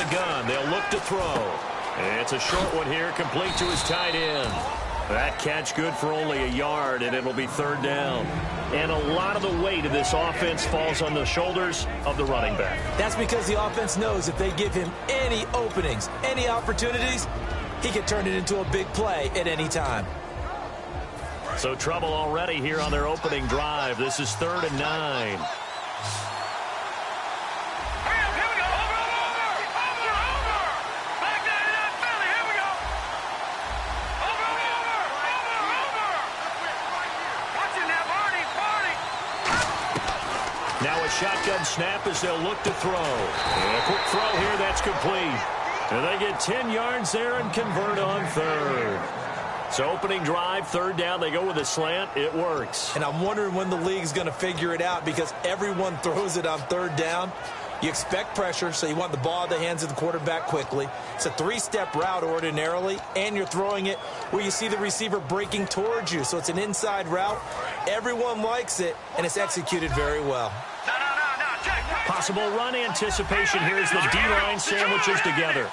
the gun, they'll look to throw. It's a short one here, complete to his tight end. That catch good for only a yard, and it'll be third down. And a lot of the weight of this offense falls on the shoulders of the running back. That's because the offense knows if they give him any openings, any opportunities, he can turn it into a big play at any time. So trouble already here on their opening drive. This is 3rd and 9. Shotgun snap as they'll look to throw. And a quick throw here, that's complete. And they get 10 yards there and convert on 3rd. So opening drive, 3rd down, they go with a slant. It works. And I'm wondering when the league's going to figure it out because everyone throws it on 3rd down. You expect pressure, so you want the ball in the hands of the quarterback quickly. It's a 3-step route ordinarily, and you're throwing it where you see the receiver breaking towards you. So it's an inside route. Everyone likes it, and it's executed very well. Possible run anticipation here as the D-line sandwiches together.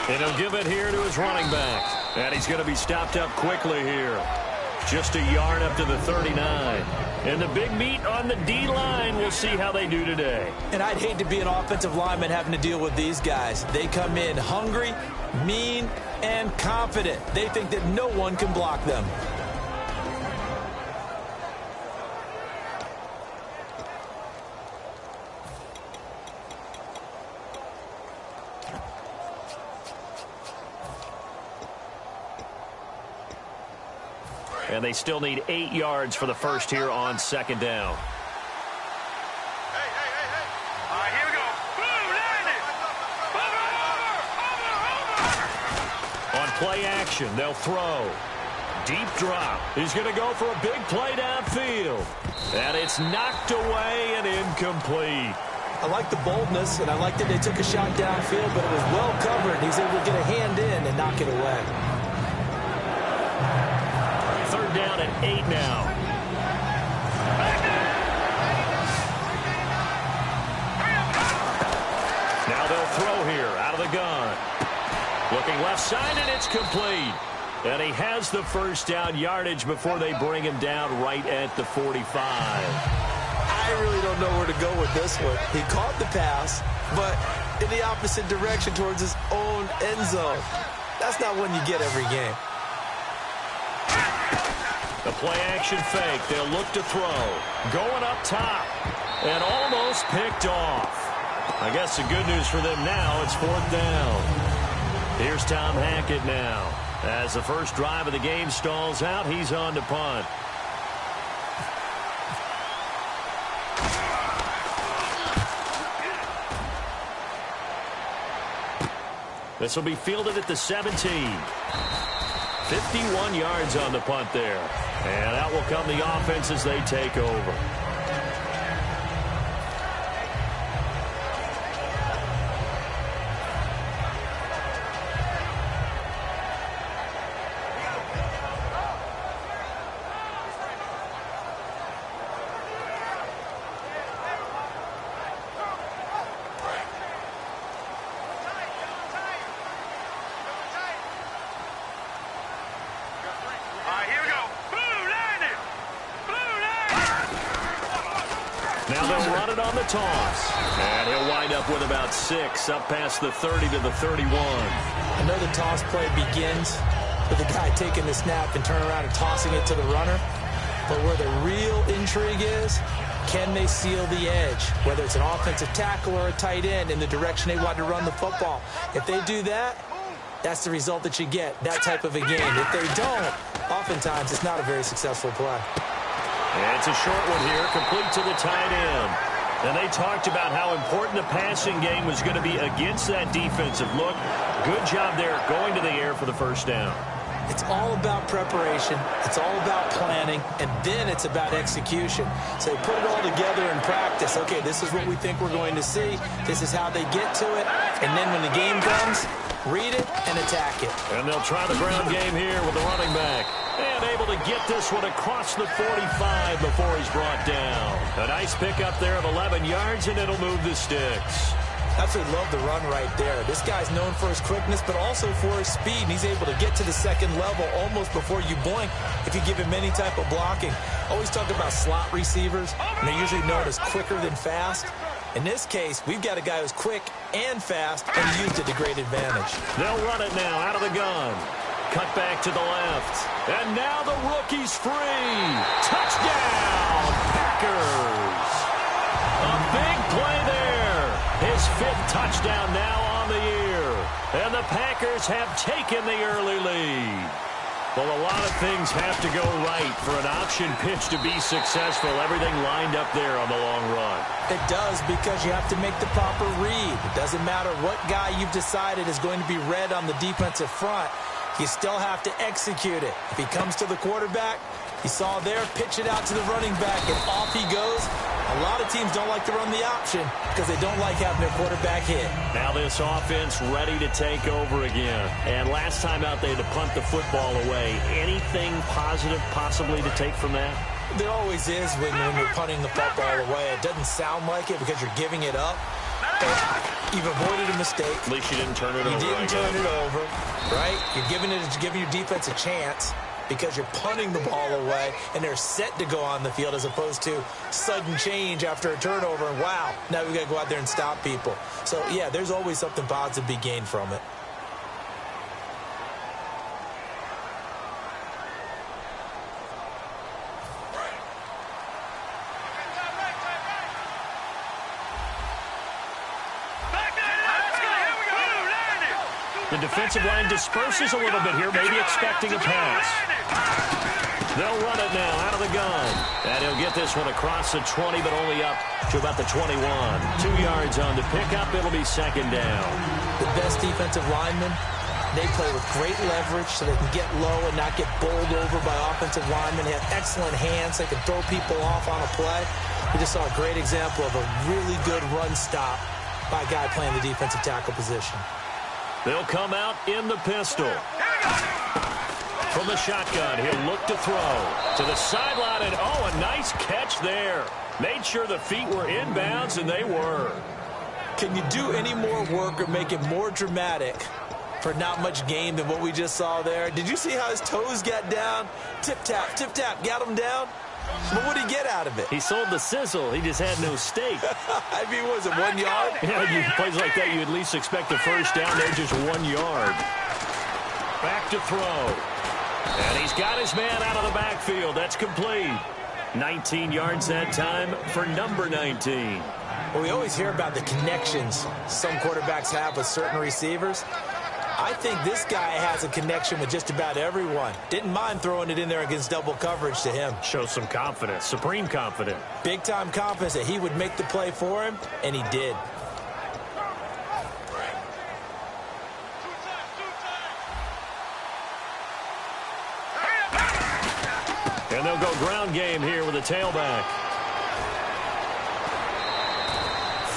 And he'll give it here to his running back. And he's going to be stopped up quickly here. Just a yard up to the 39. And the big meat on the D-line, we'll see how they do today. And I'd hate to be an offensive lineman having to deal with these guys. They come in hungry, mean, and confident. They think that no one can block them. And they still need 8 yards for the first here on 2nd down. Hey. All right, here we go. Boom, land it. Over. On play action, they'll throw. Deep drop. He's going to go for a big play downfield. And it's knocked away and incomplete. I like the boldness, and I like that they took a shot downfield, but it was well covered. He's able to get a hand in and knock it away. 3rd down and 8 now. Now they'll throw here out of the gun. Looking left side, and it's complete. And he has the first down yardage before they bring him down right at the 45. I really don't know where to go with this one. He caught the pass, but in the opposite direction towards his own end zone. That's not one you get every game. The play-action fake. They'll look to throw. Going up top. And almost picked off. I guess the good news for them now, it's 4th down. Here's Tom Hackett now. As the first drive of the game stalls out, he's on to punt. This will be fielded at the 17. 51 yards on the punt there. And out will come the offense as they take over. Now they'll run it on the toss. And he'll wind up with about 6 up past the 30 to the 31. I know the toss play begins with the guy taking the snap and turning around and tossing it to the runner. But where the real intrigue is, can they seal the edge? Whether it's an offensive tackle or a tight end in the direction they want to run the football. If they do that, that's the result that you get, that type of a game. If they don't, oftentimes it's not a very successful play. And it's a short one here, complete to the tight end. And they talked about how important the passing game was going to be against that defensive look. Good job there going to the air for the first down. It's all about preparation. It's all about planning. And then it's about execution. So they put it all together in practice. Okay, this is what we think we're going to see. This is how they get to it. And then when the game comes, read it and attack it. And they'll try the ground game here with the running back. And able to get this one across the 45 before he's brought down. A nice pickup there of 11 yards, and it'll move the sticks. Absolutely love the run right there. This guy's known for his quickness, but also for his speed. And he's able to get to the second level almost before you blink if you give him any type of blocking. Always talk about slot receivers, and they're usually known as quicker than fast. In this case, we've got a guy who's quick and fast and used it to great advantage. They'll run it now out of the gun. Cut back to the left. And now the rookie's free. Touchdown, Packers. A big play there. His 5th touchdown now on the year. And the Packers have taken the early lead. Well, a lot of things have to go right for an option pitch to be successful. Everything lined up there on the long run. It does, because you have to make the proper read. It doesn't matter what guy you've decided is going to be read on the defensive front. You still have to execute it. If he comes to the quarterback, you saw there, pitch it out to the running back, and off he goes. A lot of teams don't like to run the option because they don't like having their quarterback hit. Now this offense ready to take over again. And last time out, they had to punt the football away. Anything positive possibly to take from that? There always is when you're punting the football away. It doesn't sound like it because you're giving it up. You've avoided a mistake. At least you didn't turn it over. You didn't turn it over, right? You're giving your defense a chance because you're punting the ball away, and they're set to go on the field as opposed to sudden change after a turnover. And wow, now we've got to go out there and stop people. So, yeah, there's always something positive to be gained from it. The defensive line disperses a little bit here, maybe expecting a pass. They'll run it now out of the gun. And he'll get this one across the 20, but only up to about the 21. 2 yards on the pickup. It'll be second down. The best defensive linemen, they play with great leverage so they can get low and not get bowled over by offensive linemen. They have excellent hands. They can throw people off on a play. We just saw a great example of a really good run stop by a guy playing the defensive tackle position. They'll come out in the pistol. From the shotgun, he'll look to throw. To the sideline, and oh, a nice catch there. Made sure the feet were inbounds, and they were. Can you do any more work or make it more dramatic for not much gain than what we just saw there? Did you see how his toes got down? Tip-tap, got him down. But what did he get out of it? He sold the sizzle. He just had no steak. I mean, was it 1 yard? Yeah, plays like that, you at least expect a first down there, just 1 yard. Back to throw. And he's got his man out of the backfield. That's complete. 19 yards that time for number 19. Well, we always hear about the connections some quarterbacks have with certain receivers. I think this guy has a connection with just about everyone. Didn't mind throwing it in there against double coverage to him. Shows some confidence, supreme confidence. Big-time confidence that he would make the play for him, and he did. And they'll go ground game here with a tailback.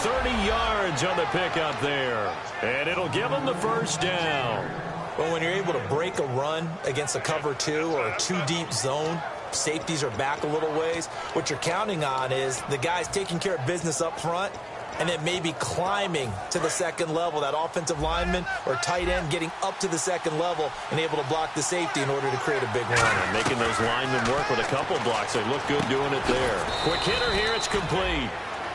30 yards on the pickup there. And it'll give them the first down. Well, when you're able to break a run against a cover 2 or a 2-deep zone, safeties are back a little ways. What you're counting on is the guys taking care of business up front and then maybe climbing to the second level. That offensive lineman or tight end getting up to the second level and able to block the safety in order to create a big run. And making those linemen work with a couple blocks. They look good doing it there. Quick hitter here. It's complete.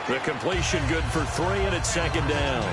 The completion good for 3, and it's second down.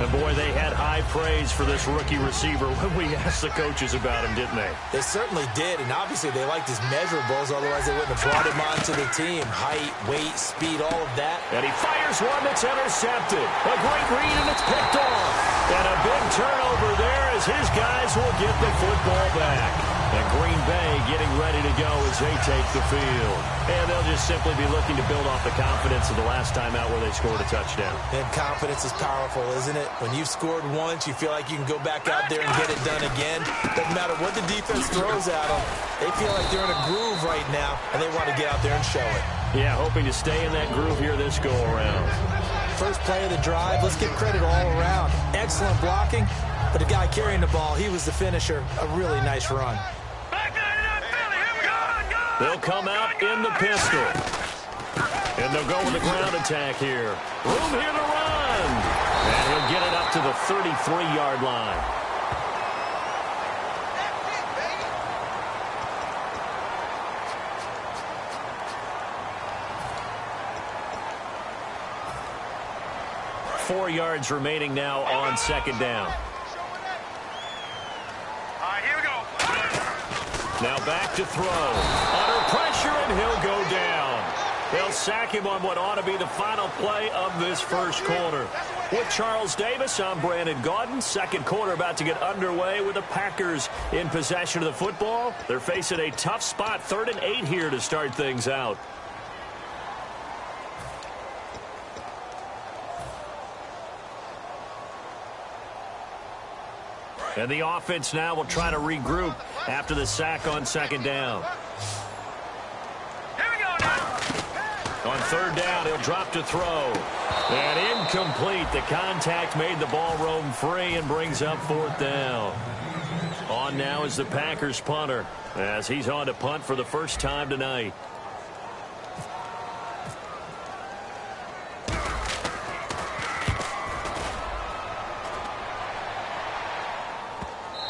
And, boy, they had high praise for this rookie receiver when we asked the coaches about him, didn't they? They certainly did, and obviously they liked his measurables. Otherwise, they wouldn't have brought him onto the team. Height, weight, speed, all of that. And he fires one that's intercepted. A great read, and it's picked off. And a big turnover there as his guys will get the football back. And Green Bay getting ready to go as they take the field. And they'll just simply be looking to build off the confidence of the last time out where they scored a touchdown. And confidence is powerful, isn't it? When you've scored once, you feel like you can go back out there and get it done again. Doesn't matter what the defense throws at them. They feel like they're in a groove right now, and they want to get out there and show it. Yeah, hoping to stay in that groove here this go-around. First play of the drive, let's give credit all around. Excellent blocking, but the guy carrying the ball, he was the finisher. A really nice run. They'll come out in the pistol. And they'll go with the ground attack here. Room here to run. And he'll get it up to the 33-yard line. Four yards remaining now on second down. Here we go. Now back to throw. Under pressure, and he'll go down. They'll sack him on what ought to be the final play of this first quarter. With Charles Davis, I'm Brandon Gaudin. Second quarter about to get underway with the Packers in possession of the football. They're facing a tough spot, 3rd and 8 here to start things out. And the offense now will try to regroup after the sack on second down. Here we go now. On third down, he'll drop to throw. And incomplete. The contact made the ball roam free and brings up 4th down. On now is the Packers punter as he's on to punt for the first time tonight.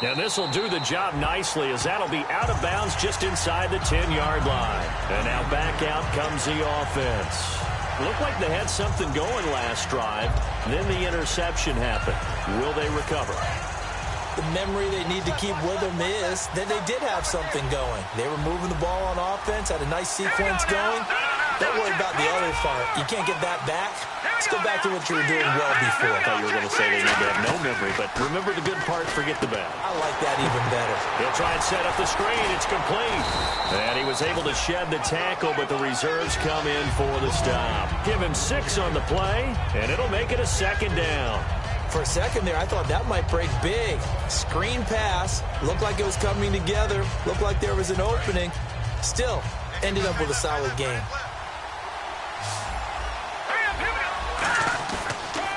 And this will do the job nicely as that'll be out of bounds just inside the 10-yard line. And now back out comes the offense. Looked like they had something going last drive. Then the interception happened. Will they recover? The memory they need to keep with them is that they did have something going. They were moving the ball on offense, had a nice sequence going. Don't worry about the other part. You can't get that back. Let's go back to what you were doing well before. I thought you were going to say they need to have no memory, but remember the good part, forget the bad. I like that even better. He'll try and set up the screen. It's complete. And he was able to shed the tackle, but the reserves come in for the stop. Give him 6 on the play, and it'll make it a second down. For a second there, I thought that might break big. Screen pass. Looked like it was coming together. Looked like there was an opening. Still, ended up with a solid game.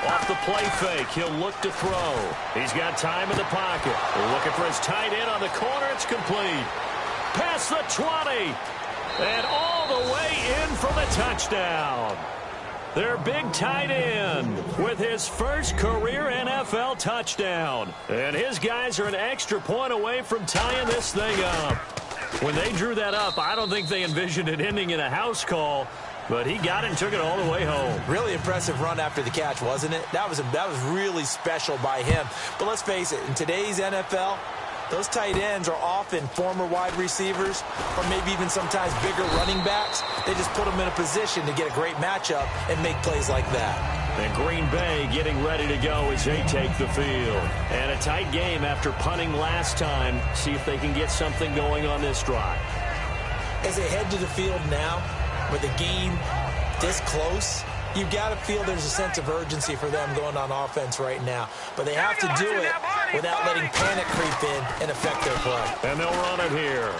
Off the play fake, he'll look to throw. He's got time in the pocket. Looking for his tight end on the corner. It's complete. Past the 20. And all the way in for the touchdown. Their big tight end with his first career NFL touchdown. And his guys are an extra point away from tying this thing up. When they drew that up, I don't think they envisioned it ending in a house call. But he got it and took it all the way home. Really impressive run after the catch, wasn't it? That was really special by him. But let's face it, in today's NFL, those tight ends are often former wide receivers or maybe even sometimes bigger running backs. They just put them in a position to get a great matchup and make plays like that. And Green Bay getting ready to go as they take the field. And a tight game after punting last time. See if they can get something going on this drive. As they head to the field now, with the game this close, you've got to feel there's a sense of urgency for them going on offense right now. But they have to do it without letting panic creep in and affect their play. And they'll run it here.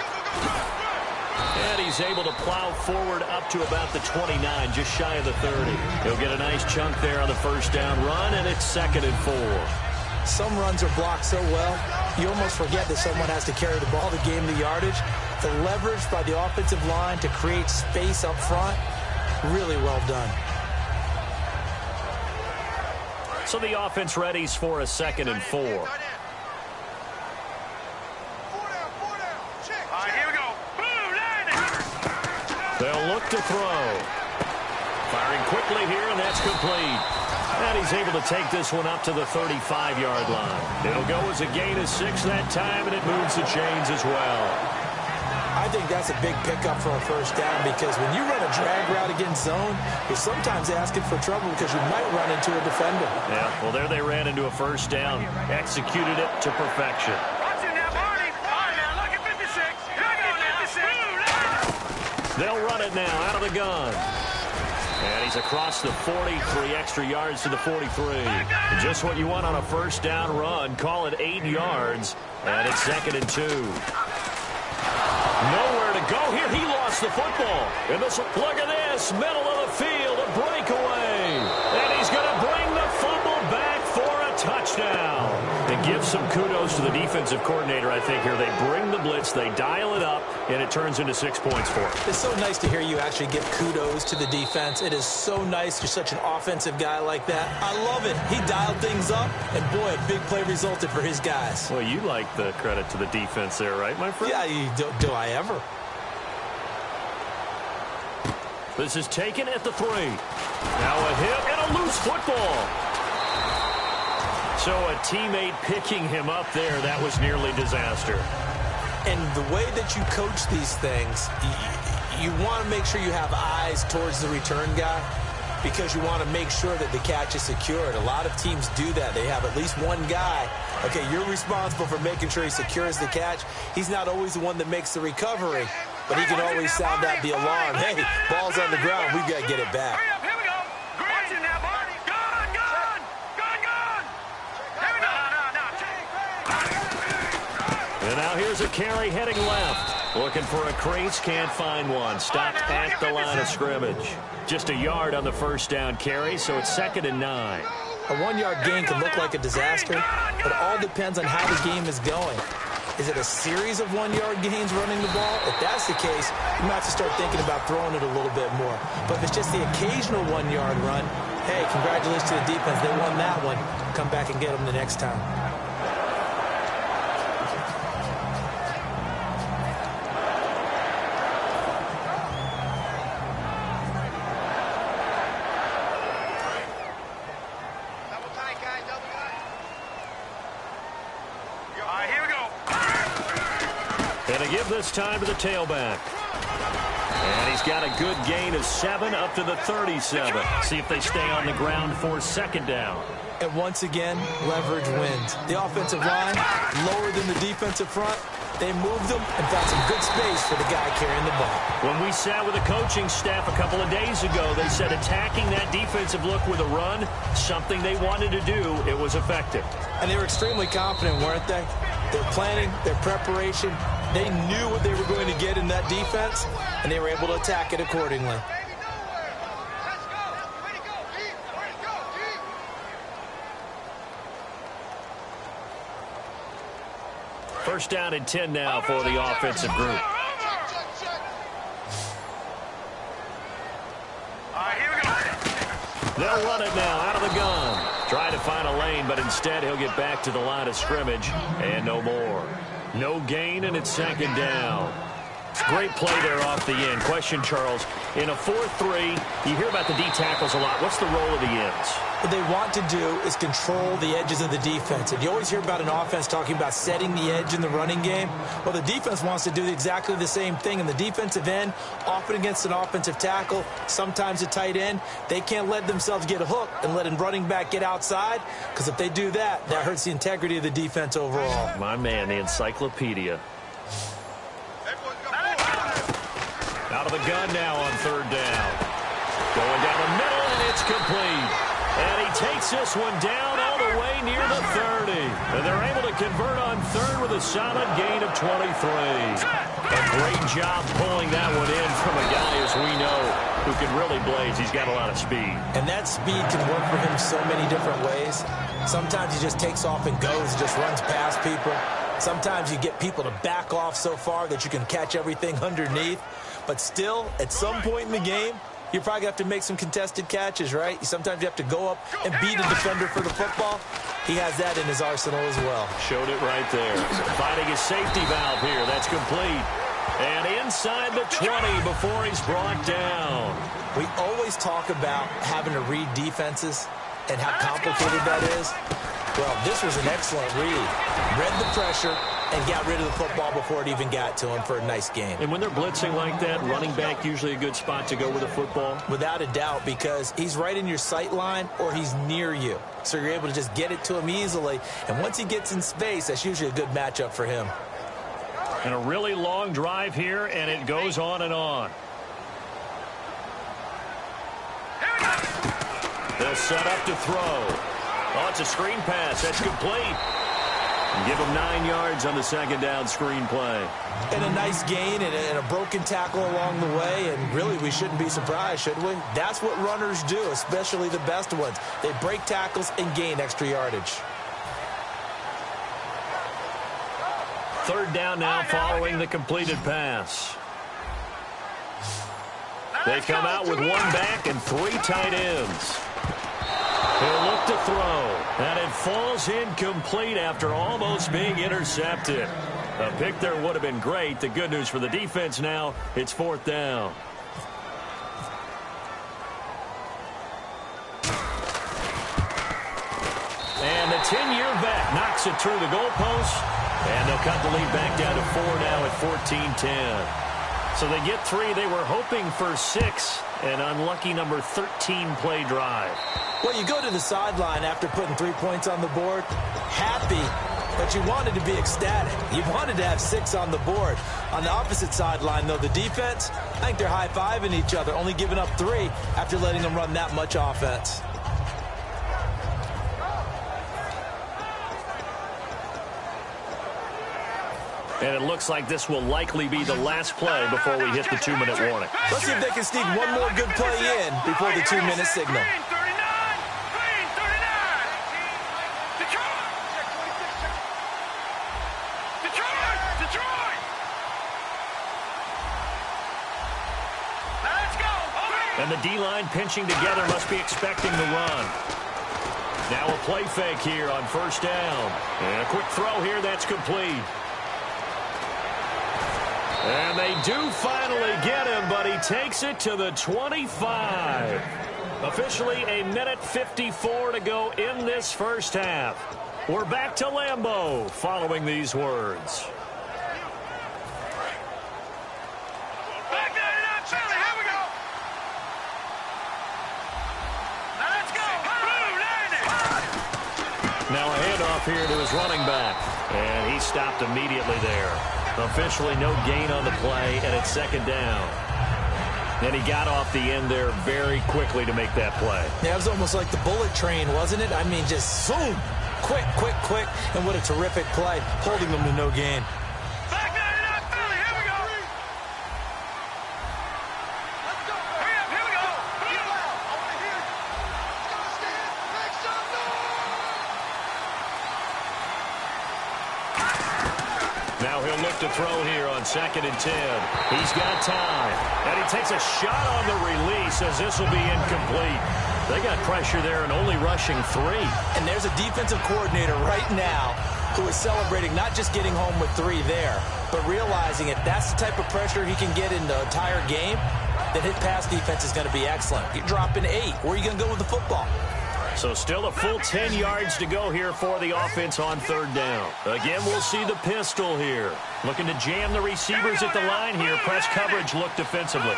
And he's able to plow forward up to about the 29, just shy of the 30. He'll get a nice chunk there on the first down run, and it's 2nd and 4. Some runs are blocked so well, you almost forget that someone has to carry the ball to gain the yardage. The leverage by the offensive line to create space up front, really well done. So the offense readies for a 2nd and 4. Here we go. They'll look to throw. Firing quickly here, and that's complete. And he's able to take this one up to the 35-yard line. It'll go as a gain of 6 that time, and it moves the chains as well. I think that's a big pickup for a first down because when you run a drag route against zone, you're sometimes asking for trouble because you might run into a defender. Yeah, well, there they ran into a first down. Executed it to perfection. Watch it now, Barney. All right, now, look at 56. Here we go now. They'll run it now out of the gun. And he's across the 40, 3 extra yards to the 43. Just what you want on a first down run. Call it 8 yards, and it's 2nd and 2. Nowhere to go here. He lost the football. And this, look at this, middle of the field, a breakaway. And he's going to bring the fumble back for a touchdown. And give some kudos to the defensive coordinator, I think, here. They bring the blitz, they dial it up, and it turns into 6 points for them. It's so nice to hear you actually give kudos to the defense. It is so nice. You're such an offensive guy like that. I love it. He dialed things up, and boy, a big play resulted for his guys. Well, you like the credit to the defense there, right, my friend? Yeah, do I ever? This is taken at the 3. Now a hit and a loose football. So a teammate picking him up there, that was nearly disaster. And the way that you coach these things, you want to make sure you have eyes towards the return guy because you want to make sure that the catch is secured. A lot of teams do that. They have at least one guy. Okay, you're responsible for making sure he secures the catch. He's not always the one that makes the recovery, but he can always sound out the alarm. Hey, ball's on the ground. We've got to get it back. And now here's a carry heading left. Looking for a crease, can't find one. Stopped at the line of scrimmage. Just a yard on the first down carry, so it's 2nd and 9. A 1-yard gain can look like a disaster, but it all depends on how the game is going. Is it a series of 1-yard gains running the ball? If that's the case, you might have to start thinking about throwing it a little bit more. But if it's just the occasional 1-yard run, hey, congratulations to the defense. They won that one. Come back and get them the next time. This time to the tailback. And he's got a good gain of 7 up to the 37. See if they stay on the ground for 2nd down. And once again, leverage wins. The offensive line, lower than the defensive front. They moved them and found some good space for the guy carrying the ball. When we sat with the coaching staff a couple of days ago, they said attacking that defensive look with a run, something they wanted to do, it was effective. And they were extremely confident, weren't they? Their planning, their preparation, they knew what they were going to get in that defense, and they were able to attack it accordingly. First down and 10 now for the offensive group. They'll run it now out of the gun. Try to find a lane, but instead he'll get back to the line of scrimmage and no more. No gain, and it's 2nd down. It's a great play there off the end. Question, Charles, in a 4-3, you hear about the D tackles a lot. What's the role of the ends? What they want to do is control the edges of the defense. And you always hear about an offense talking about setting the edge in the running game. Well, the defense wants to do exactly the same thing. In the defensive end, often against an offensive tackle, sometimes a tight end, they can't let themselves get hooked and let a running back get outside, because if they do that, that hurts the integrity of the defense overall. My man, the encyclopedia. Out of the gun now on 3rd down. Going down the middle, and it's complete. And he takes this one down all the way near the 30. And they're able to convert on 3rd with a solid gain of 23. A great job pulling that one in from a guy, as we know, who can really blaze. He's got a lot of speed. And that speed can work for him so many different ways. Sometimes he just takes off and goes, just runs past people. Sometimes you get people to back off so far that you can catch everything underneath. But still, at some point in the game, you probably have to make some contested catches, right? Sometimes you have to go up and beat a defender for the football. He has that in his arsenal as well. Showed it right there. Finding his safety valve here. That's complete. And inside the 20 before he's brought down. We always talk about having to read defenses and how complicated that is. Well, this was an excellent read. Read the pressure and got rid of the football before it even got to him for a nice game. And when they're blitzing like that, running back usually a good spot to go with the football? Without a doubt, because he's right in your sight line or he's near you. So you're able to just get it to him easily. And once he gets in space, that's usually a good matchup for him. And a really long drive here, and it goes on and on. They'll set up to throw. Oh, it's a screen pass. That's complete. Give him 9 yards on the 2nd down screen play. And a nice gain and a broken tackle along the way. And really, we shouldn't be surprised, should we? That's what runners do, especially the best ones. They break tackles and gain extra yardage. Third down now following the completed pass. They come out with one back and three tight ends. He'll look to throw, and it falls incomplete after almost being intercepted. A pick there would have been great. The good news for the defense now, it's fourth down. And the 10-year vet knocks it through the goalpost, and they'll cut the lead back down to 4 now at 14-10. So they get 3. They were hoping for 6. An unlucky number 13 play drive. Well, you go to the sideline after putting 3 points on the board, happy, but you wanted to be ecstatic. You wanted to have 6 on the board. On the opposite sideline, though, the defense, I think they're high-fiving each other, only giving up 3 after letting them run that much offense. And it looks like this will likely be the last play before we hit the 2-minute warning. Let's see if they can sneak one more good play in before the 2-minute signal. And the D-line pinching together, must be expecting the run. Now a play fake here on first down. And a quick throw here, that's complete. And they do finally get him, but he takes it to the 25. Officially a minute 54 to go in this first half. We're back to Lambeau following these words. Now a handoff here to his running back. And he stopped immediately there. Officially no gain on the play, and it's second down. And he got off the end there very quickly to make that play. Yeah, it was almost like the bullet train, wasn't it? I mean, just zoom. Quick, quick, quick. And what a terrific play, holding them to no gain. Now he'll look to throw here on 2nd and 10. He's got time. And he takes a shot on the release as this will be incomplete. They got pressure there and only rushing 3. And there's a defensive coordinator right now who is celebrating not just getting home with 3 there, but realizing if that's the type of pressure he can get in the entire game, then his pass defense is going to be excellent. You're dropping 8. Where are you going to go with the football? So still a full 10 yards to go here for the offense on third down. Again, we'll see the pistol here. Looking to jam the receivers at the line here. Press coverage look defensively.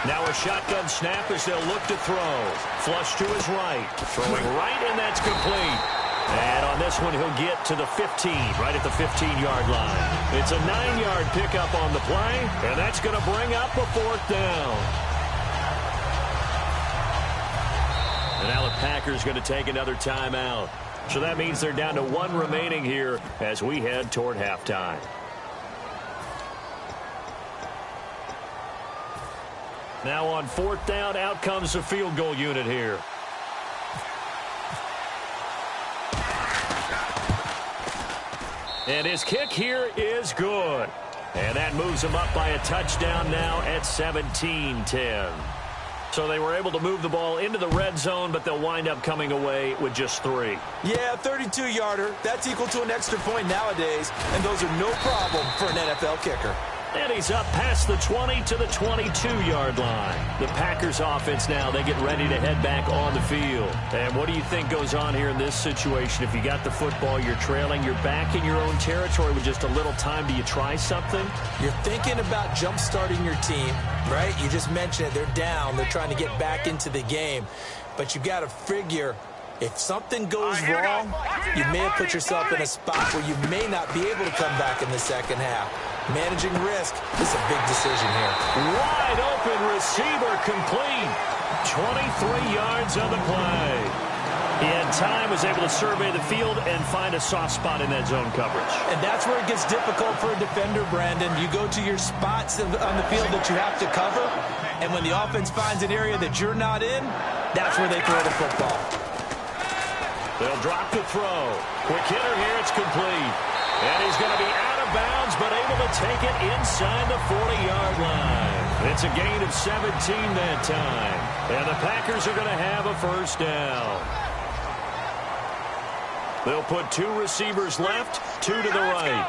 Now a shotgun snap as they'll look to throw. Flush to his right. Throwing right, and that's complete. And on this one, he'll get to the 15, right at the 15-yard line. It's a 9-yard pickup on the play, and that's going to bring up a fourth down. And now the Packers going to take another timeout. So that means they're down to 1 remaining here as we head toward halftime. Now on fourth down, out comes the field goal unit here. And his kick here is good. And that moves him up by a touchdown now at 17-10. So they were able to move the ball into the red zone, but they'll wind up coming away with just 3. Yeah, 32-yarder. That's equal to an extra point nowadays, and those are no problem for an NFL kicker. And he's up past the 20 to the 22-yard line. The Packers offense now, they get ready to head back on the field. And what do you think goes on here in this situation? If you got the football, you're trailing, you're back in your own territory with just a little time. Do you try something? You're thinking about jump-starting your team, right? You just mentioned it. They're down. They're trying to get back into the game. But you got to figure, if something goes wrong, you may have put yourself in a spot where you may not be able to come back in the second half. Managing risk is a big decision here. Wide open receiver complete. 23 yards on the play. He had time, was able to survey the field and find a soft spot in that zone coverage. And that's where it gets difficult for a defender, Brandon. You go to your spots on the field that you have to cover, and when the offense finds an area that you're not in, that's where they throw the football. They'll drop to throw. Quick hitter here. It's complete. And he's going to be out of bounds, but able to take it inside the 40-yard line. It's a gain of 17 that time. And the Packers are going to have a first down. They'll put 2 receivers left, 2 to the right.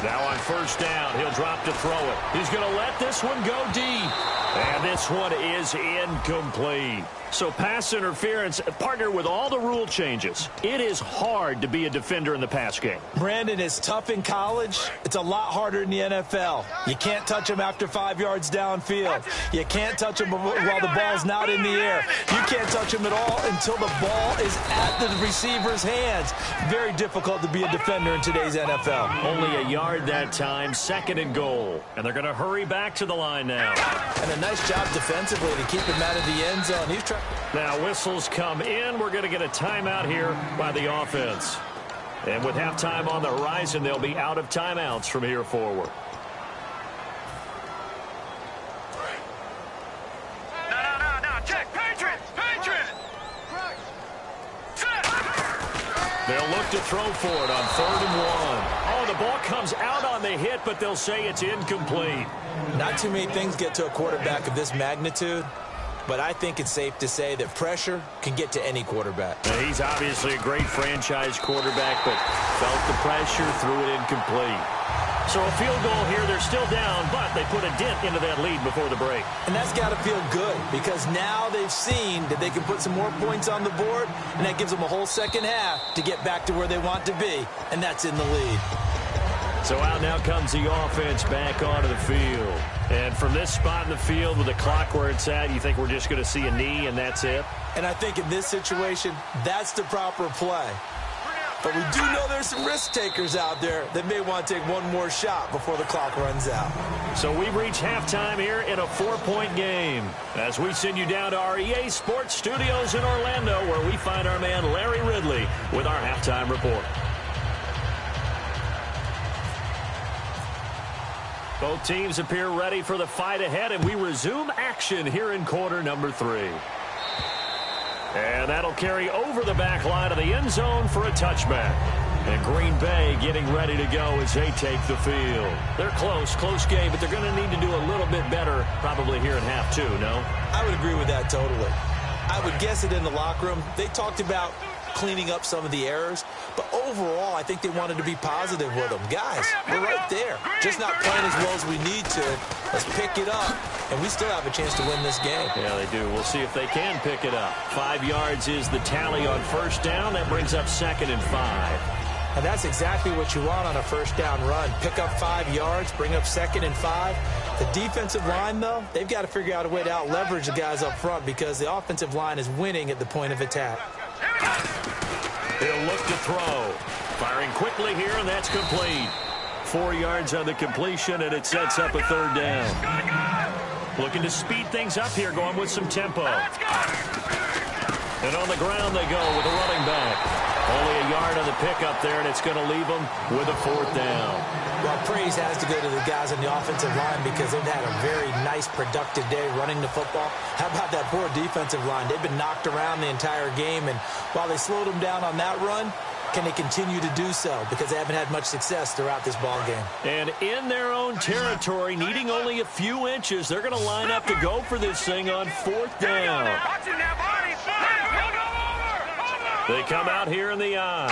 Now on first down, he'll drop to throw it. He's going to let this one go deep. And this one is incomplete. So pass interference, partner with all the rule changes. It is hard to be a defender in the pass game. Brandon, is tough in college. It's a lot harder in the NFL. You can't touch him after 5 yards downfield. You can't touch him while the ball's not in the air. You can't touch him at all until the ball is at the receiver's hands. Very difficult to be a defender in today's NFL. Only a yard that time, 2nd and goal. And they're going to hurry back to the line now. And a nice job defensively to keep him out of the end zone. He's trying. Now whistles come in. We're going to get a timeout here by the offense. And with halftime on the horizon, they'll be out of timeouts from here forward. No. Check. Patriots. They'll look to throw for it on 3rd and 1. Oh, the ball comes out on the hit, but they'll say it's incomplete. Not too many things get to a quarterback of this magnitude, but I think it's safe to say that pressure can get to any quarterback. Now, he's obviously a great franchise quarterback, but felt the pressure, threw it incomplete. So a field goal here, they're still down, but they put a dent into that lead before the break. And that's got to feel good because now they've seen that they can put some more points on the board, and that gives them a whole second half to get back to where they want to be, and that's in the lead. So out now comes the offense back onto the field. And from this spot in the field with the clock where it's at, you think we're just going to see a knee and that's it? And I think in this situation, that's the proper play. But we do know there's some risk takers out there that may want to take one more shot before the clock runs out. So we've reached halftime here in a 4-point game as we send you down to our EA Sports Studios in Orlando where we find our man Larry Ridley with our halftime report. Both teams appear ready for the fight ahead, and we resume action here in quarter number 3. And that'll carry over the back line of the end zone for a touchback. And Green Bay getting ready to go as they take the field. They're close game, but they're going to need to do a little bit better probably here in half 2, no? I would agree with that totally. I would guess it in the locker room. They talked about cleaning up some of the errors, but overall I think they wanted to be positive with them. Guys, we're right there, just not playing as well as we need to. Let's pick it up, and we still have a chance to win this game. Yeah, they do. We'll see if they can pick it up. 5 yards is the tally on first down. That brings up 2nd and 5. And that's exactly what you want on a first down run. Pick up 5 yards, bring up 2nd and 5. The defensive line, though, they've got to figure out a way to out-leverage the guys up front because the offensive line is winning at the point of attack. He'll look to throw. Firing quickly here, and that's complete. 4 yards on the completion, and it sets up a 3rd down. Looking to speed things up here, going with some tempo. And on the ground they go with a running back. Only a yard on the pickup there, and it's going to leave them with a 4th down. Well, praise has to go to the guys on the offensive line because they've had a very nice, productive day running the football. How about that poor defensive line? They've been knocked around the entire game, and while they slowed them down on that run, can they continue to do so? Because they haven't had much success throughout this ball game. And in their own territory, needing only a few inches, they're going to line up to go for this thing on 4th down. They come out here in the eye.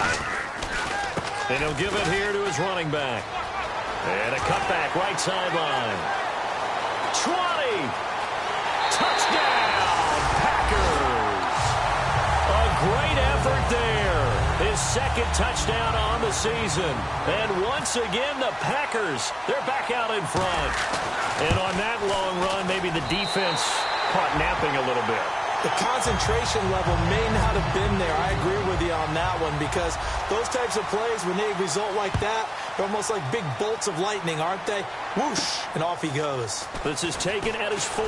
And he'll give it here to his running back. And a cutback right sideline. 20. Touchdown, Packers. A great effort there. His 2nd touchdown on the season. And once again, the Packers, they're back out in front. And on that long run, maybe the defense caught napping a little bit. The concentration level may not have been there. I agree with you on that one because those types of plays, when they result like that, they're almost like big bolts of lightning, aren't they? Whoosh, and off he goes. This is taken at his 4.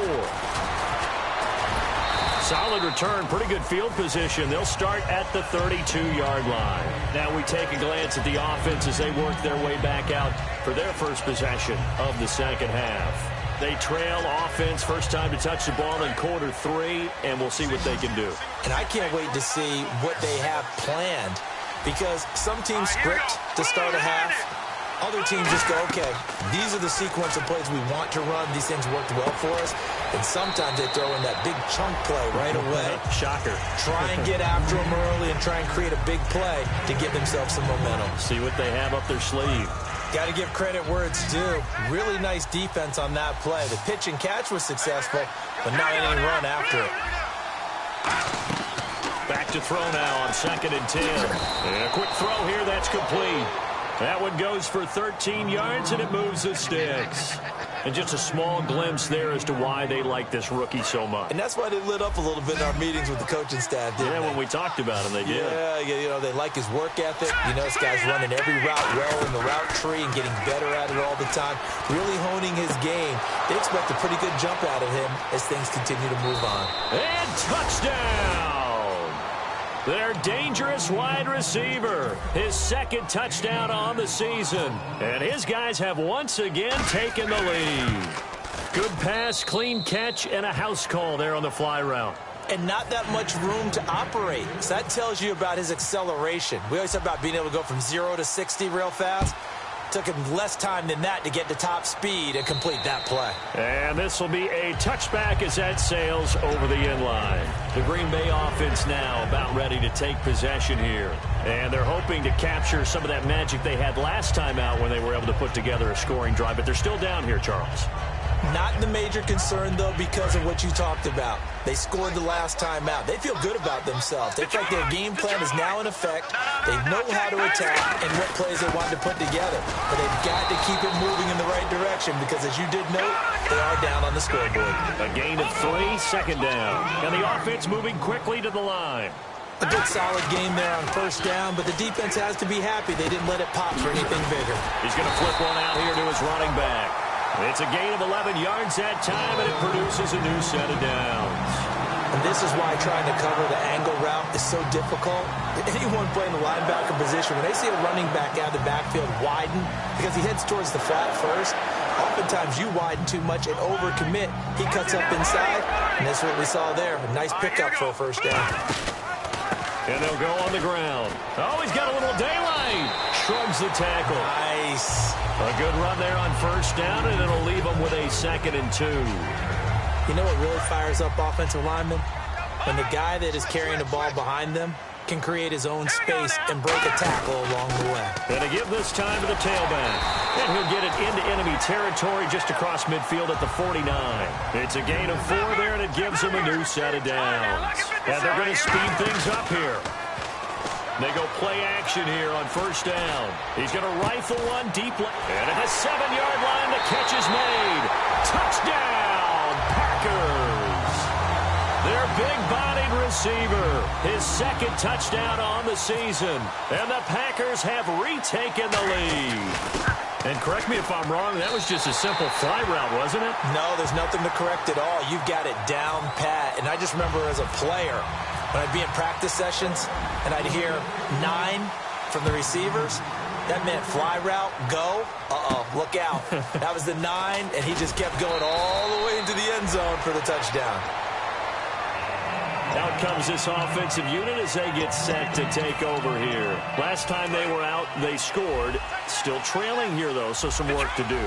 Solid return, pretty good field position. They'll start at the 32-yard line. Now we take a glance at the offense as they work their way back out for their first possession of the second half. They trail offense, first time to touch the ball in quarter 3, and we'll see what they can do. And I can't wait to see what they have planned, because some teams script to start a half. Other teams just go, okay, these are the sequence of plays we want to run. These things worked well for us. And sometimes they throw in that big chunk play right away. Shocker. Try and get after them early and try and create a big play to give themselves some momentum. See what they have up their sleeve. Got to give credit where it's due. Really nice defense on that play. The pitch and catch was successful, but not any run after it. Back to throw now on 2nd and 10. And a quick throw here, that's complete. That one goes for 13 yards, and it moves the sticks. And just a small glimpse there as to why they like this rookie so much. And that's why they lit up a little bit in our meetings with the coaching staff, didn't they? When we talked about him, they did. Yeah, you know, they like his work ethic. You know, this guy's running every route well in the route tree and getting better at it all the time, really honing his game. They expect a pretty good jump out of him as things continue to move on. And touchdown! Their dangerous wide receiver, his 2nd touchdown on the season. And his guys have once again taken the lead. Good pass, clean catch, and a house call there on the fly route. And not that much room to operate. So that tells you about his acceleration. We always talk about being able to go from 0 to 60 real fast. Took him less time than that to get to top speed and complete that play. And this will be a touchback as that sails over the end line. The Green Bay offense now about ready to take possession here. And they're hoping to capture some of that magic they had last time out when they were able to put together a scoring drive. But they're still down here, Charles. Not the major concern, though, because of what you talked about. They scored the last time out. They feel good about themselves. They feel like their game plan is now in effect. They know how to attack and what plays they want to put together. But they've got to keep it moving in the right direction because, as you did note, they are down on the scoreboard. A gain of 3, 2nd down. And the offense moving quickly to the line. A good solid game there on 1st down, but the defense has to be happy they didn't let it pop for anything bigger. He's going to flip one out here to his running back. It's a gain of 11 yards that time, and it produces a new set of downs. And this is why trying to cover the angle route is so difficult. Anyone playing the linebacker position, when they see a running back out of the backfield widen, because he heads towards the flat first, oftentimes you widen too much and overcommit. He cuts up inside, and that's what we saw there. A nice pickup for a 1st down. And they'll go on the ground. Oh, he's got a little daylight. Shrugs the tackle. Nice. A good run there on 1st down, and it'll leave them with a 2nd and 2. You know what really fires up offensive linemen? When the guy that is carrying the ball behind them can create his own space and break a tackle along the way. And to give this time to the tailback. And he'll get it into enemy territory just across midfield at the 49. It's a gain of 4 there, and it gives him a new set of downs. And they're going to speed things up here. They go play action here on 1st down. He's going to rifle one deep. And at the 7-yard line, the catch is made. Touchdown, Packers. Their big-bodied receiver, his 2nd touchdown on the season. And the Packers have retaken the lead. And correct me if I'm wrong, that was just a simple fly route, wasn't it? No, there's nothing to correct at all. You've got it down pat. And I just remember as a player, when I'd be in practice sessions and I'd hear 9 from the receivers, that meant fly route, go, look out. That was the 9, and he just kept going all the way into the end zone for the touchdown. Out comes this offensive unit as they get set to take over here. Last time they were out, they scored. Still trailing here, though, so some work to do.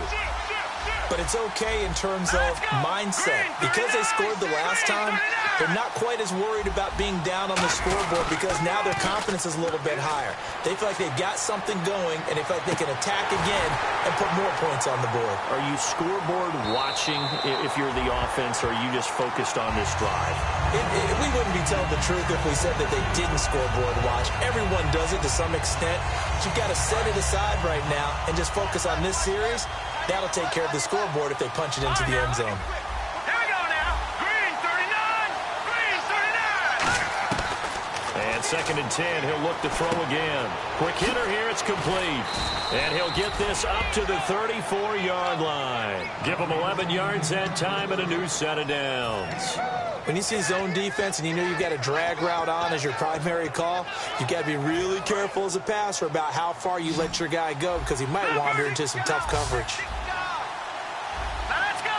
But it's okay in terms of mindset. Because they scored the last time, they're not quite as worried about being down on the scoreboard because now their confidence is a little bit higher. They feel like they've got something going, and they feel like they can attack again and put more points on the board. Are you scoreboard watching if you're the offense, or are you just focused on this drive? We wouldn't be telling the truth if we said that they didn't scoreboard watch. Everyone does it to some extent. But you've got to set it aside right now and just focus on this series. That'll take care of the scoreboard if they punch it into the end zone. Here we go now. Green 39. Green 39. And 2nd and 10, he'll look to throw again. Quick hitter here, it's complete. And he'll get this up to the 34-yard line. Give him 11 yards that time and a new set of downs. When you see zone defense and you know you've got a drag route on as your primary call, you've got to be really careful as a passer about how far you let your guy go because he might wander into some tough coverage. Let's go.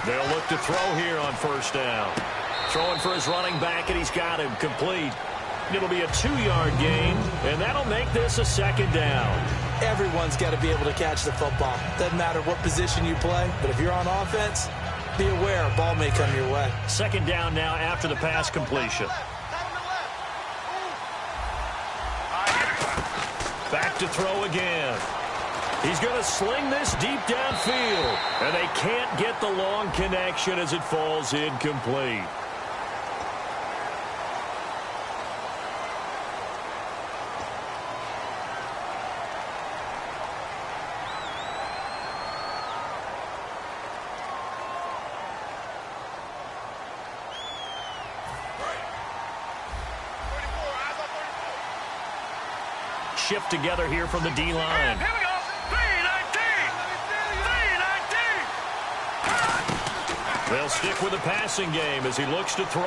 They'll look to throw here on first down. Throwing for his running back, and he's got him complete. It'll be a 2-yard gain, and that'll make this a second down. Everyone's got to be able to catch the football. Doesn't matter what position you play, but if you're on offense, be aware a ball may come your way. Second down now after the pass completion. Back to throw again. He's going to sling this deep downfield, and they can't get the long connection as it falls incomplete. Shift together here from the D-line. Here we go. 3-19. They'll stick with the passing game as he looks to throw.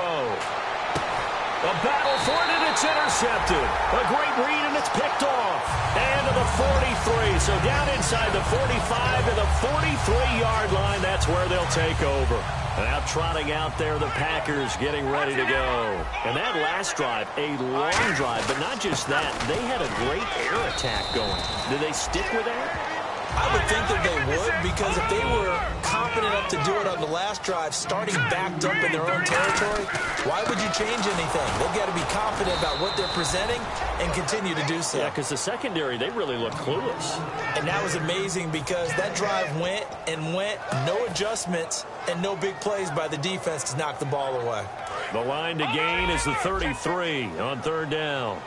A battle for it, and it's intercepted. A great read, and it's picked off. And to the 43. So down inside the 45 to the 43-yard line. That's where they'll take over. Now trotting out there, the Packers getting ready to go. And that last drive, a long drive, but not just that. They had a great air attack going. Did they stick with that? I would think that they would, because if they were confident enough to do it on the last drive, starting backed up in their own territory, why would you change anything? They've got to be confident about what they're presenting and continue to do so. Yeah, because the secondary, they really look clueless. And that was amazing because that drive went and went, no adjustments, and no big plays by the defense to knock the ball away. The line to gain is the 33 on third down.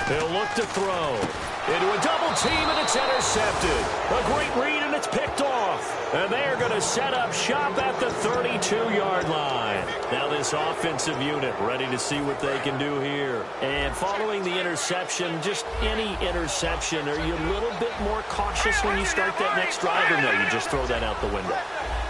They'll look to throw. Into a double team, and it's intercepted. A great read, and it's picked off. And they are going to set up shop at the 32-yard line. Now this offensive unit ready to see what they can do here. And following the interception, just any interception, are you a little bit more cautious when you start that next drive, or no, you just throw that out the window?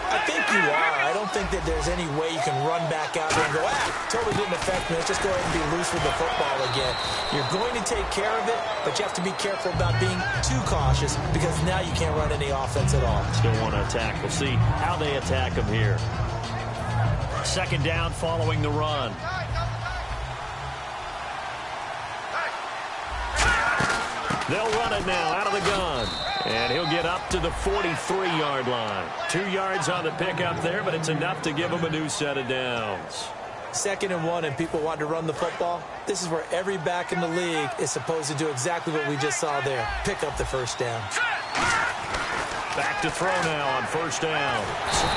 I think you are. I don't think that there's any way you can run back out there and go, totally didn't affect me. Let's just go ahead and be loose with the football again. You're going to take care of it, but you have to be careful about being too cautious because now you can't run any offense at all. Still want to attack. We'll see how they attack them here. Second down following the run. They'll run it now out of the gun. And he'll get up to the 43-yard line. 2 yards on the pickup there, but it's enough to give him a new set of downs. 2nd and 1, and people want to run the football. This is where every back in the league is supposed to do exactly what we just saw there. Pick up the first down. Back to throw now on first down.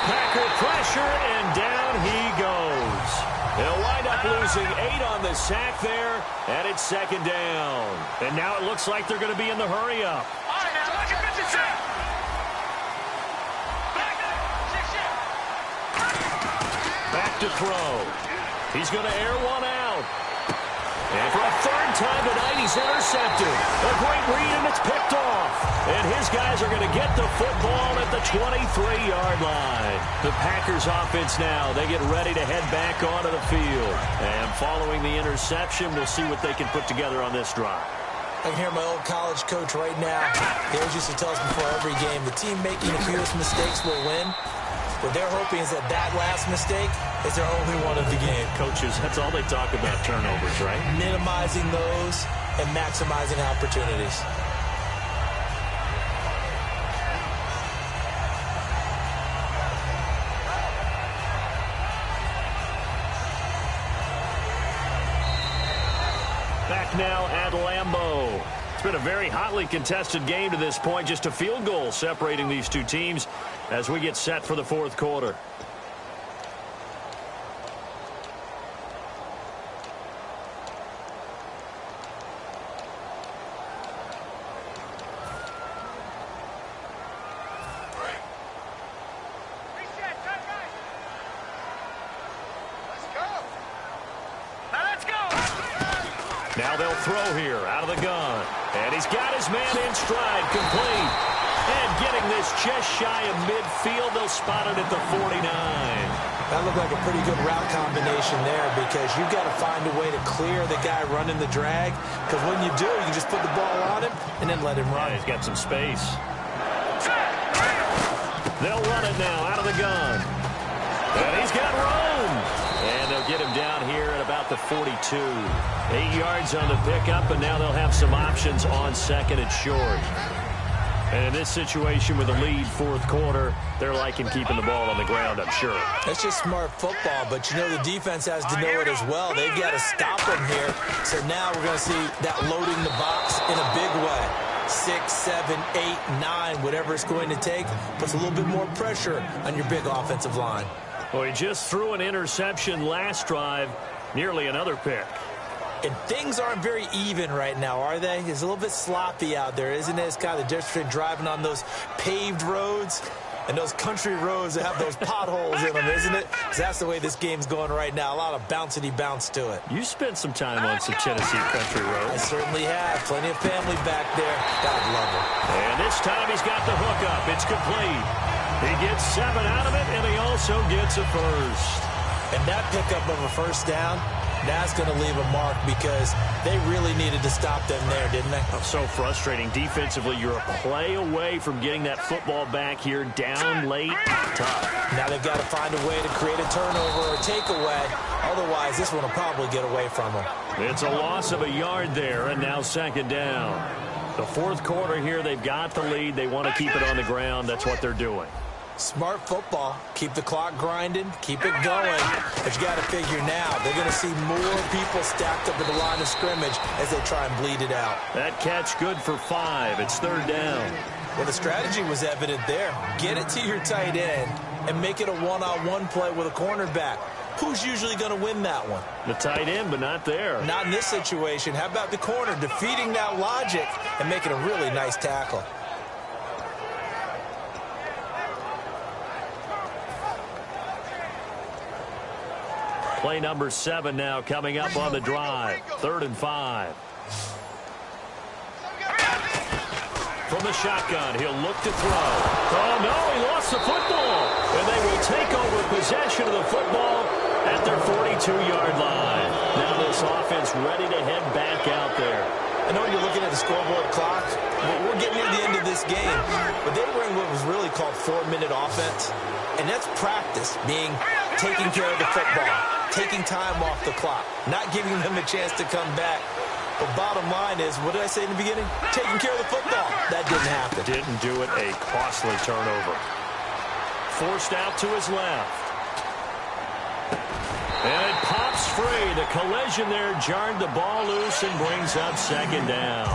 Packer pressure, and down he goes. They'll wind up losing 8 on the sack there, and it's second down. And now it looks like they're going to be in the hurry-up. Back to throw. He's going to air one out. And for a third time tonight, he's intercepted. A great read, and it's picked off. And his guys are going to get the football at the 23-yard line. The Packers offense now, they get ready to head back onto the field. And following the interception, we'll see what they can put together on this drive. I can hear my old college coach right now. He always used to tell us before every game, the team making the fewest mistakes will win. What they're hoping is that that last mistake is their only one of the game. Coaches, that's all they talk about, turnovers, right? Minimizing those and maximizing opportunities. Back now at Lambeau. It's been a very hotly contested game to this point. Just a field goal separating these two teams as we get set for the fourth quarter. Now they'll throw here out of the gun. And he's got his man in stride, complete. And getting this just shy of midfield, they'll spot it at the 49. That looked like a pretty good route combination there because you've got to find a way to clear the guy running the drag. Because when you do, you can just put the ball on him and then let him run. Yeah, he's got some space. They'll run it now out of the gun. And he's got room. And they'll get him down here at about the 42. 8 yards on the pickup, and now they'll have some options on second and short. And in this situation with a lead fourth quarter, they're liking keeping the ball on the ground, I'm sure. That's just smart football, but you know the defense has to know it as well. They've got to stop them here. So now we're going to see that loading the box in a big way. 6, 7, 8, 9, whatever it's going to take, puts a little bit more pressure on your big offensive line. Well, he just threw an interception last drive, nearly another pick. And things aren't very even right now, are they? It's a little bit sloppy out there, isn't it? It's kind of the difference between driving on those paved roads and those country roads that have those potholes in them, isn't it? Because that's the way this game's going right now. A lot of bouncy bounce to it. You spent some time on some Tennessee country roads. I certainly have. Plenty of family back there. God love it. And this time he's got the hook up. It's complete. He gets 7 out of it, and he also gets a first. And that pickup of a first down, that's going to leave a mark because they really needed to stop them there, didn't they? Oh, so frustrating. Defensively, you're a play away from getting that football back here down late. Tough. Now they've got to find a way to create a turnover or takeaway. Otherwise, this one will probably get away from them. It's a loss of a yard there, and now second down. The fourth quarter here, they've got the lead. They want to keep it on the ground. That's what they're doing. Smart football. Keep the clock grinding. Keep it going. But you got to figure now, they're going to see more people stacked up at the line of scrimmage as they try and bleed it out. That catch good for 5. It's third down. Well, the strategy was evident there. Get it to your tight end and make it a one-on-one play with a cornerback. Who's usually going to win that one? The tight end, but not there. Not in this situation. How about the corner defeating that logic and making a really nice tackle? Play number 7 now coming up on the drive. 3rd and 5. From the shotgun, he'll look to throw. Oh, no, he lost the football. And they will take over possession of the football at their 42-yard line. Now this offense ready to head back out there. I know you're looking at the scoreboard clock. We're getting near the end of this game. But they were in what was really called 4-minute offense. And that's practice, being taking care of the football, taking time off the clock, not giving them a chance to come back. But bottom line is, what did I say in the beginning? Taking care of the football. That didn't happen. Didn't do it. A costly turnover. Forced out to his left. And it pops free. The collision there jarred the ball loose and brings up second down.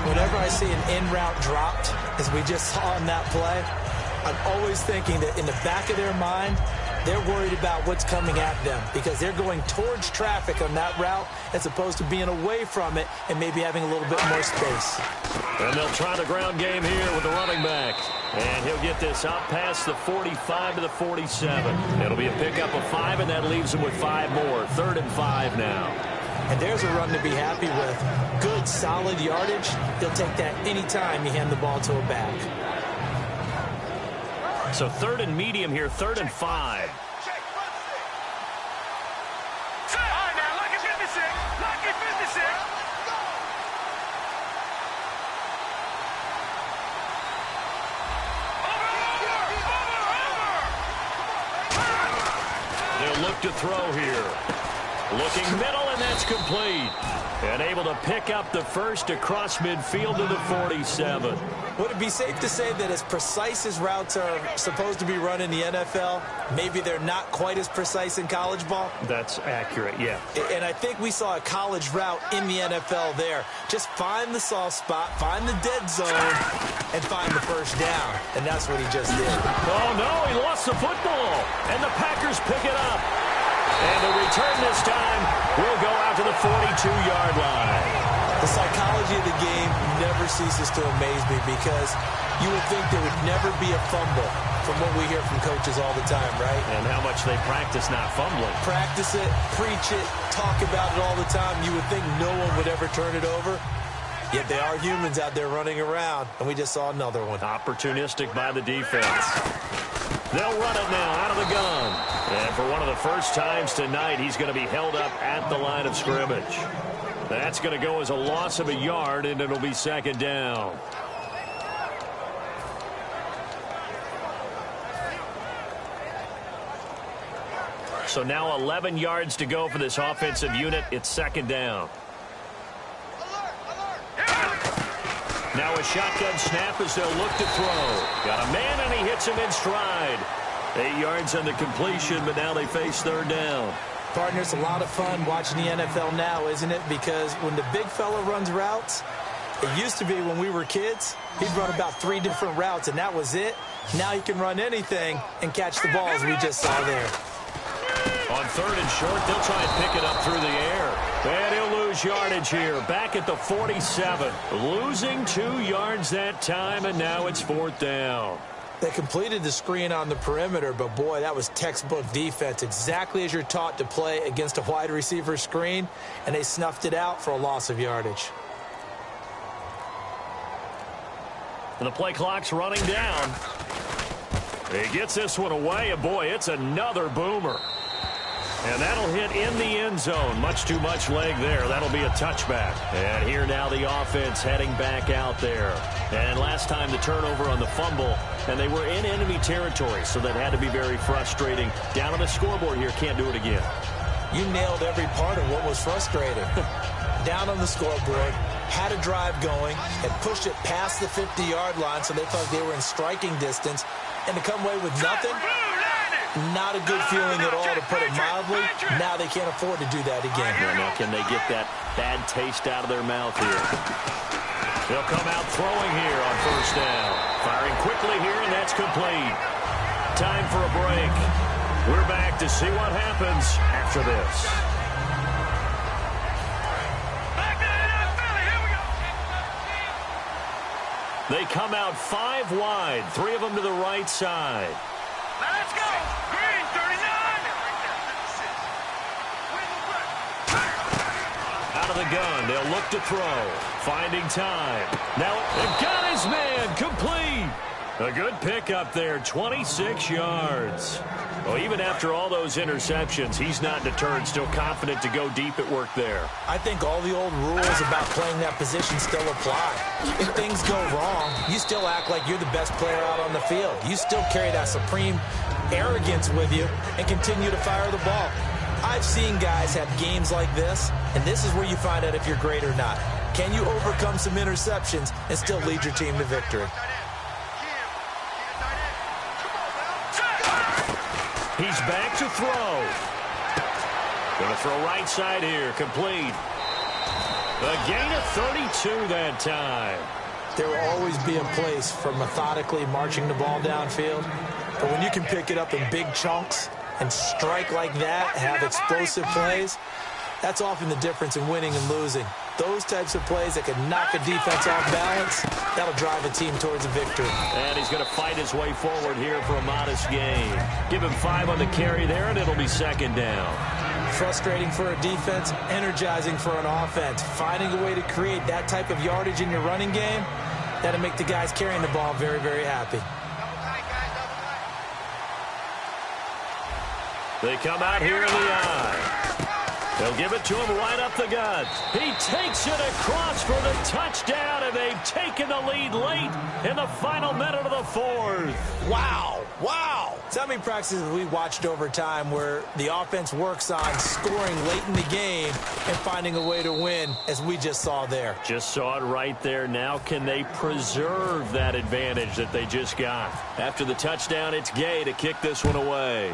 Whenever I see an in-route dropped, as we just saw in that play, I'm always thinking that in the back of their mind, they're worried about what's coming at them because they're going towards traffic on that route as opposed to being away from it and maybe having a little bit more space. And they'll try the ground game here with the running back. And he'll get this up past the 45 to the 47. It'll be a pickup of 5, and that leaves him with 5 more. 3rd and 5 now. And there's a run to be happy with. Good, solid yardage. He'll take that anytime you hand the ball to a back. So 3rd and medium here, 3rd and 5. They'll look to throw here. Looking middle, and that's complete. And able to pick up the first across midfield to the 47. Would it be safe to say that as precise as routes are supposed to be run in the NFL, maybe they're not quite as precise in college ball? That's accurate, yeah. And I think we saw a college route in the NFL there. Just find the soft spot, find the dead zone, and find the first down. And that's what he just did. Oh, no, he lost the football. And the Packers pick it up. And the return this time will go out to the 42-yard line. The psychology of the game never ceases to amaze me because you would think there would never be a fumble from what we hear from coaches all the time, right? And how much they practice not fumbling. Practice it, preach it, talk about it all the time. You would think no one would ever turn it over. Yet they are humans out there running around, and we just saw another one. Opportunistic by the defense. They'll run it now out of the gun. And for one of the first times tonight, he's going to be held up at the line of scrimmage. That's going to go as a loss of a yard, and it'll be second down. So now 11 yards to go for this offensive unit. It's second down. Now a shotgun snap as they'll look to throw. Got a man, and he hits him in stride. 8 yards on the completion, but now they face third down. Partner, it's a lot of fun watching the NFL now, isn't it? Because when the big fella runs routes, it used to be when we were kids, he'd run about 3 different routes, and that was it. Now he can run anything and catch the ball, as we just saw there. On third and short, they'll try and pick it up through the air. And he'll lose yardage here. Back at the 47. Losing 2 yards that time, and now it's fourth down. They completed the screen on the perimeter, but boy, that was textbook defense. Exactly as you're taught to play against a wide receiver screen, and they snuffed it out for a loss of yardage. And the play clock's running down. He gets this one away, and boy, it's another boomer. And that'll hit in the end zone. Much too much leg there. That'll be a touchback. And here now the offense heading back out there. And last time the turnover on the fumble, and they were in enemy territory, so that had to be very frustrating. Down on the scoreboard here, can't do it again. You nailed every part of what was frustrating. Down on the scoreboard, had a drive going, and pushed it past the 50-yard line, so they thought they were in striking distance, and to come away with nothing, not a good feeling at all, to put it mildly. Now they can't afford to do that again. Yeah, now can they get that bad taste out of their mouth here? They'll come out throwing here on first down. Firing quickly here, and that's complete. Time for a break. We're back to see what happens after this. They come out 5 wide, 3 of them to the right side. Let's go. Green, 39. Out of the gun, they'll look to throw. Finding time. Now, they got his man, complete. A good pickup there, 26 yards. Well, even after all those interceptions, he's not deterred, still confident to go deep at work there. I think all the old rules about playing that position still apply. If things go wrong, you still act like you're the best player out on the field. You still carry that supreme arrogance with you and continue to fire the ball. I've seen guys have games like this, and this is where you find out if you're great or not. Can you overcome some interceptions and still lead your team to victory? He's back to throw. Going to throw right side here, complete. A gain of 32 that time. There will always be a place for methodically marching the ball downfield, but when you can pick it up in big chunks and strike like that, have explosive plays, that's often the difference in winning and losing. Those types of plays that can knock a defense off balance, that'll drive a team towards a victory. And he's going to fight his way forward here for a modest gain. Give him 5 on the carry there, and it'll be second down. Frustrating for a defense, energizing for an offense. Finding a way to create that type of yardage in your running game, that'll make the guys carrying the ball very, very happy. They come out here in the eye. They'll give it to him right up the gut. He takes it across for the touchdown, and they've taken the lead late in the final minute of the fourth. Wow. Wow. So how many practices we watched over time where the offense works on scoring late in the game and finding a way to win, as we just saw there? Just saw it right there. Now can they preserve that advantage that they just got? After the touchdown, it's Gay to kick this one away.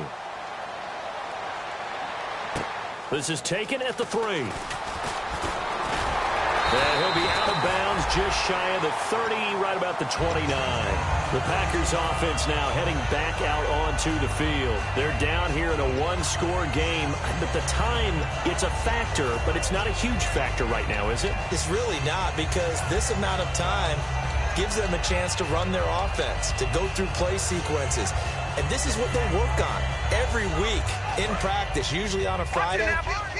This is taken at the 3. And he'll be out of bounds just shy of the 30, right about the 29. The Packers offense now heading back out onto the field. They're down here in a 1-score game. At the time, it's a factor, but it's not a huge factor right now, is it? It's really not, because this amount of time gives them a chance to run their offense, to go through play sequences. And this is what they work on every week in practice, usually on a Friday.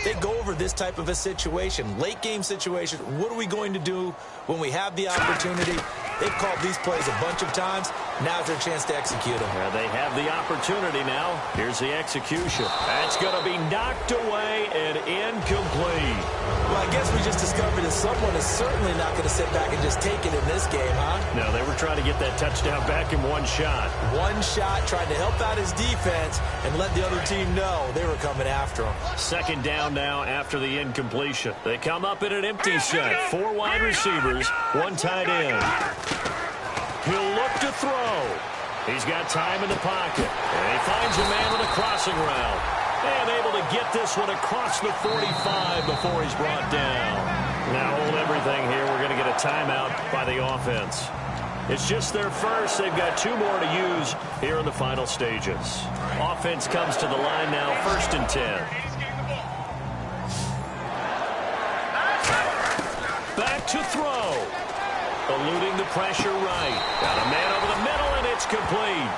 They go over this type of a situation, late game situation. What are we going to do when we have the opportunity? They've called these plays a bunch of times, Now's their chance to execute them. They have the opportunity now. Here's the execution. That's going to be knocked away and incomplete. Well, I guess we just discovered that someone is certainly not going to sit back and just take it in this game, huh? No, they were trying to get that touchdown back in one shot. One shot, trying to help out his defense and let the other team know they were coming after him. Second down now after the incompletion. They come up in an empty set. 4 wide receivers, 1 tight end. He'll look to throw. He's got time in the pocket. And he finds a man with a crossing route. And able to get this one across the 45 before he's brought down. Now hold everything here. We're going to get a timeout by the offense. It's just their first. They've got 2 more to use here in the final stages. Offense comes to the line now, 1st and 10. Back to throw. Eluding the pressure right. Got a man over the middle, and it's complete.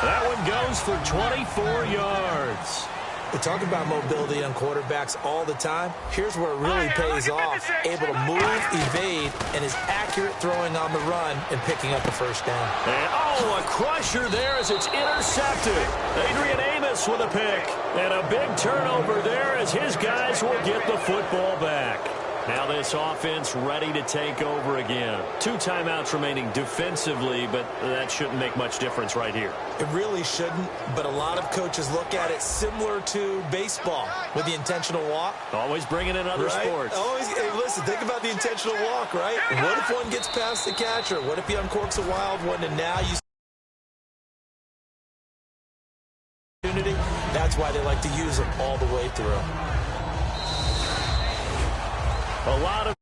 That one goes for 24 yards. We talk about mobility on quarterbacks all the time. Here's where it really pays off. Able to move, evade, and is accurate throwing on the run and picking up a first down. And, a crusher there as it's intercepted. Adrian Amos with a pick. And a big turnover there as his guys will get the football back. Now this offense ready to take over again. 2 timeouts remaining defensively, but that shouldn't make much difference right here. It really shouldn't, but a lot of coaches look at it similar to baseball with the intentional walk. Always bringing in other sports. Always, hey, listen, think about the intentional walk, right? What if one gets past the catcher? What if he uncorks a wild one and now you... That's why they like to use them all the way through. A lot of